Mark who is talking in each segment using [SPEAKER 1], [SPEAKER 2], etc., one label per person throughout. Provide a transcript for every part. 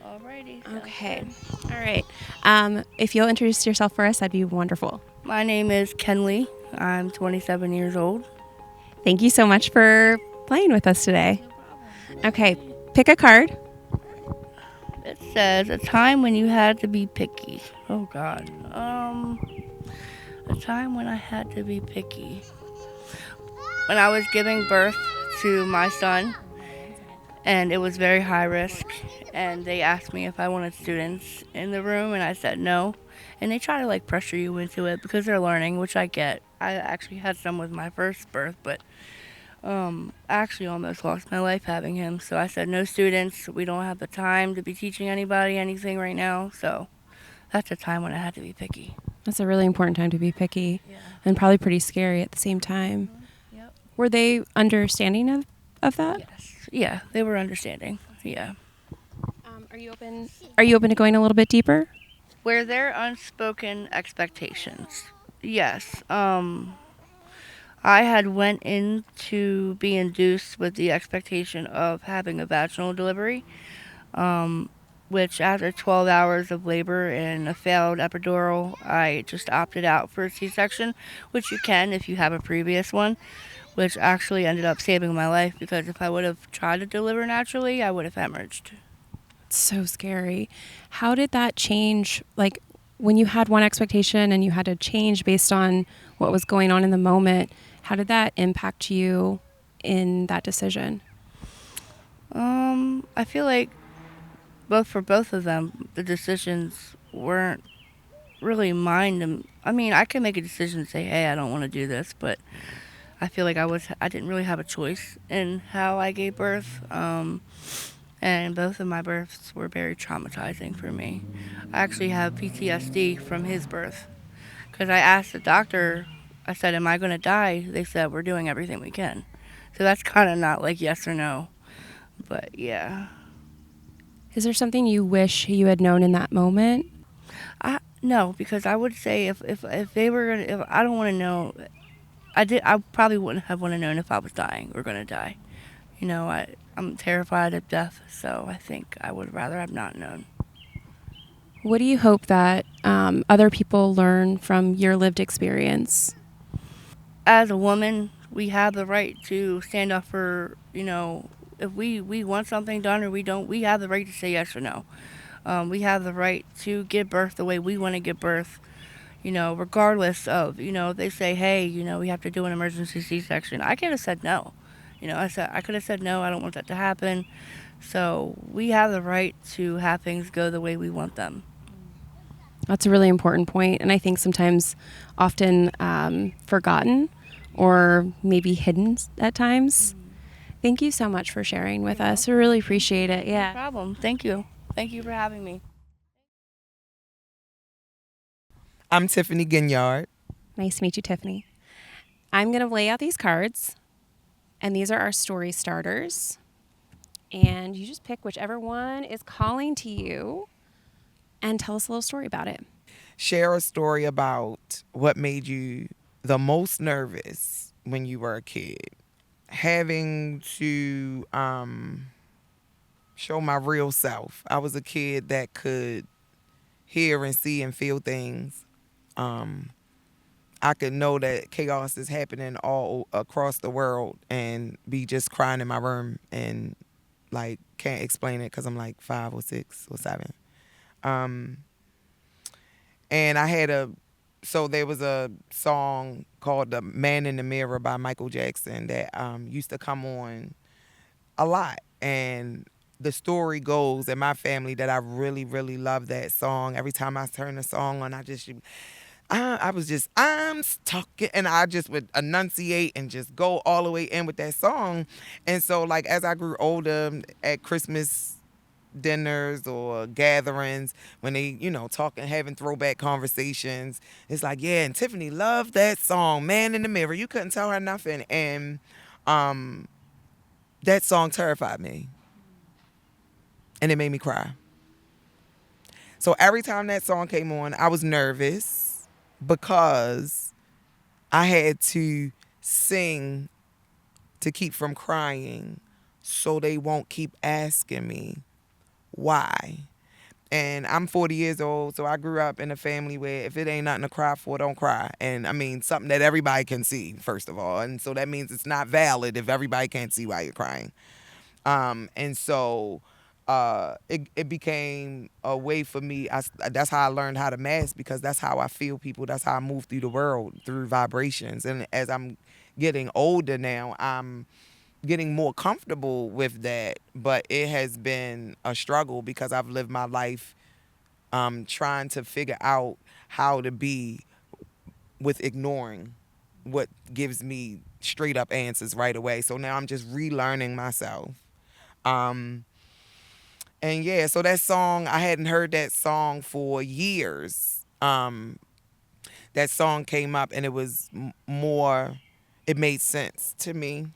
[SPEAKER 1] Alrighty.
[SPEAKER 2] Okay. All right. If you'll introduce yourself for us, that'd be wonderful.
[SPEAKER 1] My name is Kenley. I'm 27 years old.
[SPEAKER 2] Thank you so much for playing with us today. Okay. Pick a card.
[SPEAKER 1] It says a time when you had to be picky. Oh God. A time when I had to be picky. When I was giving birth to my son, and it was very high risk, and they asked me if I wanted students in the room, and I said no. And they try to like pressure you into it because they're learning, which I get. I actually had some with my first birth, but I actually almost lost my life having him. So I said no students. We don't have the time to be teaching anybody anything right now. So that's a time when I had to be picky.
[SPEAKER 2] That's a really important time to be picky
[SPEAKER 1] Yeah.
[SPEAKER 2] and probably pretty scary at the same time.
[SPEAKER 1] Yep.
[SPEAKER 2] Were they understanding of that?
[SPEAKER 1] Yes. Yeah, they were understanding. Yeah.
[SPEAKER 2] Are you open? Are you open to going a little bit deeper?
[SPEAKER 1] Where there unspoken expectations. Yes. I had went in to be induced with the expectation of having a vaginal delivery, which after 12 hours of labor and a failed epidural, I just opted out for a C-section, which you can if you have a previous one, which actually ended up saving my life because if I would have tried to deliver naturally, I would have hemorrhaged.
[SPEAKER 2] It's so scary. How did that change? Like when you had one expectation and you had to change based on what was going on in the moment, how did that impact you in that decision?
[SPEAKER 1] I feel like for both of them, the decisions weren't really mine. I mean, I can make a decision and say, "Hey, I don't want to do this," but I feel like I didn't really have a choice in how I gave birth. And both of my births were very traumatizing for me. I actually have PTSD from his birth because I asked the doctor. I said, "Am I going to die?" They said, "We're doing everything we can." So that's kind of not like yes or no, but yeah.
[SPEAKER 2] Is there something you wish you had known in that moment?
[SPEAKER 1] No, because I would say if they were gonna, if I don't want to know, I probably wouldn't have want to known if I was dying or gonna die. I'm terrified of death, so I think I would rather have not known.
[SPEAKER 2] What do you hope that other people learn from your lived experience?
[SPEAKER 1] As a woman, we have the right to stand up for, if we want something done or we don't, we have the right to say yes or no. We have the right to give birth the way we want to give birth, regardless of, they say, hey, we have to do an emergency C-section. I could have said no. I could have said no, I don't want that to happen. So we have the right to have things go the way we want them.
[SPEAKER 2] That's a really important point, and I think sometimes often forgotten or maybe hidden at times. Thank you so much for sharing with us. We really appreciate it.
[SPEAKER 1] No
[SPEAKER 2] Yeah.
[SPEAKER 1] problem. Thank you. Thank you for having me.
[SPEAKER 3] I'm Tiffany Ginyard.
[SPEAKER 2] Nice to meet you, Tiffany. I'm going to lay out these cards, and these are our story starters. And you just pick whichever one is calling to you and tell us a little story about it.
[SPEAKER 3] Share a story about what made you the most nervous when you were a kid. Having to show my real self. I was a kid that could hear and see and feel things. I could know that chaos is happening all across the world and be just crying in my room and like can't explain it because I'm like 5 or 6 or 7. And so there was a song called "The Man in the Mirror" by Michael Jackson that used to come on a lot. And the story goes in my family that I really, really love that song. Every time I turn the song on, I was just, I'm stuck. And I just would enunciate and just go all the way in with that song. And so, like, as I grew older at Christmas dinners or gatherings, when they, talking, having throwback conversations, it's like, yeah, and Tiffany loved that song, Man in the Mirror. You couldn't tell her nothing. And that song terrified me. And it made me cry. So every time that song came on, I was nervous because I had to sing to keep from crying so they won't keep asking me why. And I'm 40 years old, so I grew up in a family where if it ain't nothing to cry for, don't cry. And I mean, something that everybody can see, first of all. And so that means it's not valid if everybody can't see why you're crying. And so it became a way for me. That's how I learned how to mask, because that's how I feel people. That's how I move through the world, through vibrations. And as I'm getting older now, I'm getting more comfortable with that. But it has been a struggle because I've lived my life trying to figure out how to be with ignoring what gives me straight up answers right away. So now I'm just relearning myself. Um, and yeah, so that song, I hadn't heard that song for years. That song came up and it was more, it made sense to me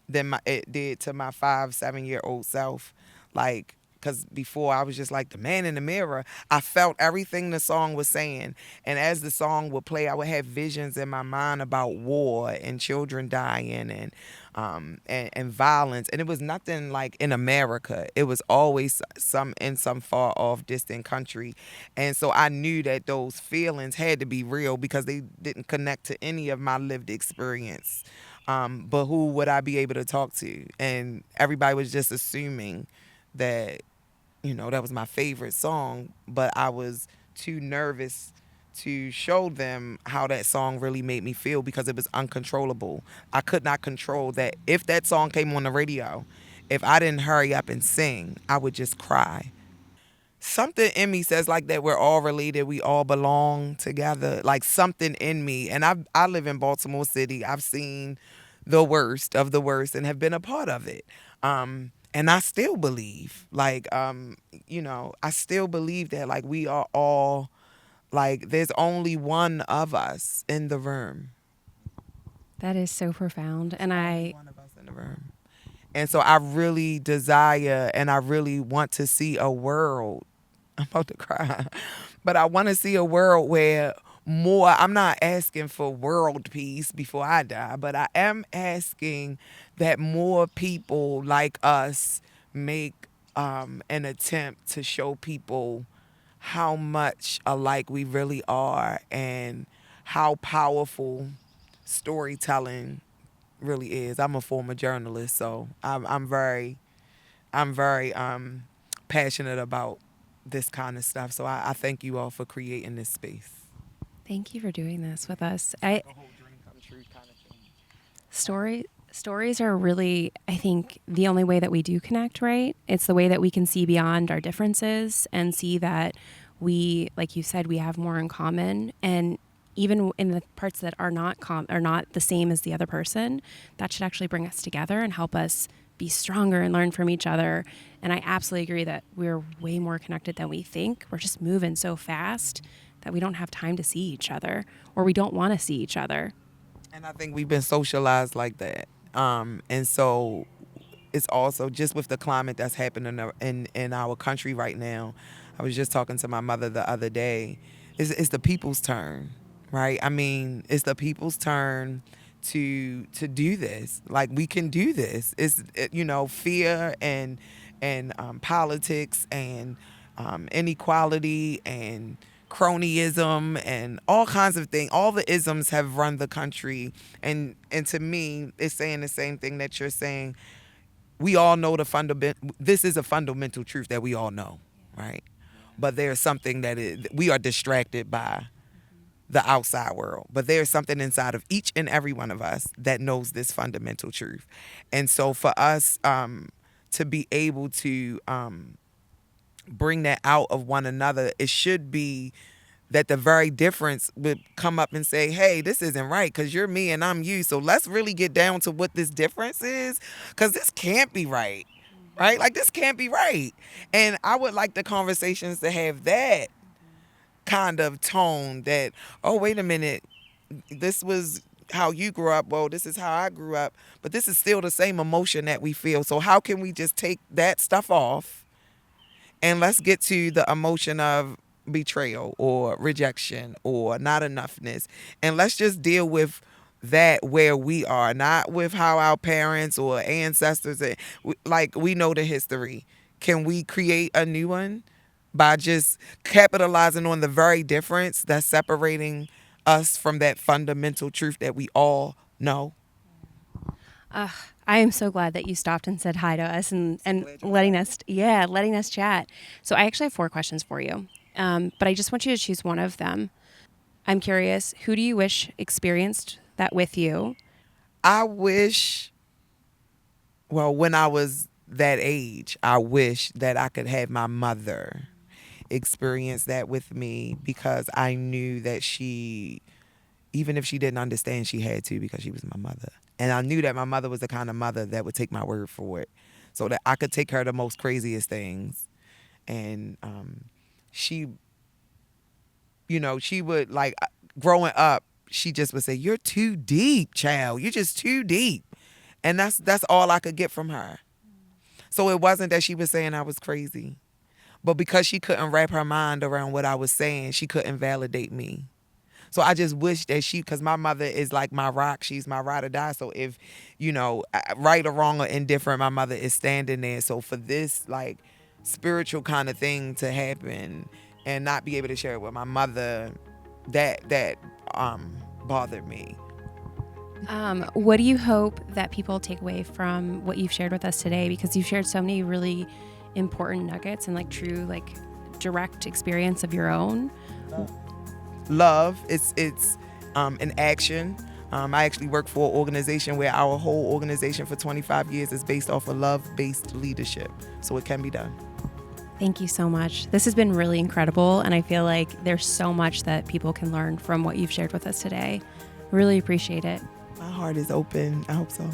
[SPEAKER 3] than it did to my 5, 7 year old self. Like, because before I was just like the man in the mirror. I felt everything the song was saying. And as the song would play, I would have visions in my mind about war and children dying and violence. And it was nothing like in America. It was always some far off distant country. And so I knew that those feelings had to be real because they didn't connect to any of my lived experience. But who would I be able to talk to? And everybody was just assuming that, that was my favorite song, but I was too nervous to show them how that song really made me feel because it was uncontrollable. I could not control that. If that song came on the radio, if I didn't hurry up and sing, I would just cry. Something in me says like that we're all related, we all belong together, like something in me. And I live in Baltimore City. I've seen the worst of the worst and have been a part of it. And I still believe, like, I still believe that, like, we are all, like, there's only one of us in the room.
[SPEAKER 2] That is so profound. And
[SPEAKER 3] Only one of us in the room. And so I really desire and I really want to see a world. I'm about to cry. But I want to see a world where more, I'm not asking for world peace before I die, but I am asking that more people like us make an attempt to show people how much alike we really are and how powerful storytelling really is. I'm a former journalist, so I'm very passionate about this kind of stuff. So I thank you all for creating this space.
[SPEAKER 2] thank you for doing this with us.
[SPEAKER 3] Like a whole dream come true kind of thing.
[SPEAKER 2] Stories are really, I think, the only way that we do connect, right? It's the way that we can see beyond our differences and see that we, like you said, we have more in common. And even in the parts that are not the same as the other person, that should actually bring us together and help us be stronger and learn from each other. And I absolutely agree that we're way more connected than we think. We're just moving so fast that we don't have time to see each other, or we don't want to see each other.
[SPEAKER 3] And I think we've been socialized like that. And so it's also just with the climate that's happening in our country right now. I was just talking to my mother the other day. It's the people's turn, right? I mean, it's the people's turn to do this. Like, we can do this. Fear and politics and inequality and cronyism and all kinds of things. All the isms have run the country, and to me, it's saying the same thing that you're saying. We all know the fundamental. This is a fundamental truth that we all know, right? But there's something we are distracted by the outside world. But there's something inside of each and every one of us that knows this fundamental truth. And so for us to be able to bring that out of one another, it should be that the very difference would come up and say, hey, this isn't right because you're me and I'm you. So let's really get down to what this difference is, because this can't be right. Right? Like, this can't be right. And I would like the conversations to have that kind of tone that, oh, wait a minute, this was how you grew up. Well, this is how I grew up. But this is still the same emotion that we feel. So how can we just take that stuff off and let's get to the emotion of betrayal or rejection or not enoughness, and let's just deal with that where we are, not with how our parents or ancestors, like, we know the history. Can we create a new one by just capitalizing on the very difference that's separating us from that fundamental truth that we all know.
[SPEAKER 2] I am so glad that you stopped and said hi to us and
[SPEAKER 3] glad you
[SPEAKER 2] letting us chat. So I actually have 4 questions for you, but I just want you to choose one of them. I'm curious, who do you wish experienced that with you?
[SPEAKER 3] I wish, well, when I was that age, I wish that I could have my mother experience that with me, because I knew that she, even if she didn't understand, she had to, because she was my mother. And I knew that my mother was the kind of mother that would take my word for it, so that I could take her the most craziest things. And she, she would, like, growing up, she just would say, "You're too deep, child. You're just too deep." And that's all I could get from her. So it wasn't that she was saying I was crazy, but because she couldn't wrap her mind around what I was saying, she couldn't validate me. So I just wish that because my mother is like my rock. She's my ride or die. So if, right or wrong or indifferent, my mother is standing there. So for this, like, spiritual kind of thing to happen and not be able to share it with my mother, that bothered me.
[SPEAKER 2] What do you hope that people take away from what you've shared with us today? Because you've shared so many really important nuggets and, like, true, like, direct experience of your own.
[SPEAKER 3] Love, it's an action. I actually work for an organization where our whole organization for 25 years is based off of love-based leadership. So it can be done.
[SPEAKER 2] Thank you so much. This has been really incredible, and I feel like there's so much that people can learn from what you've shared with us today. Really appreciate it.
[SPEAKER 3] My heart is open. I hope so.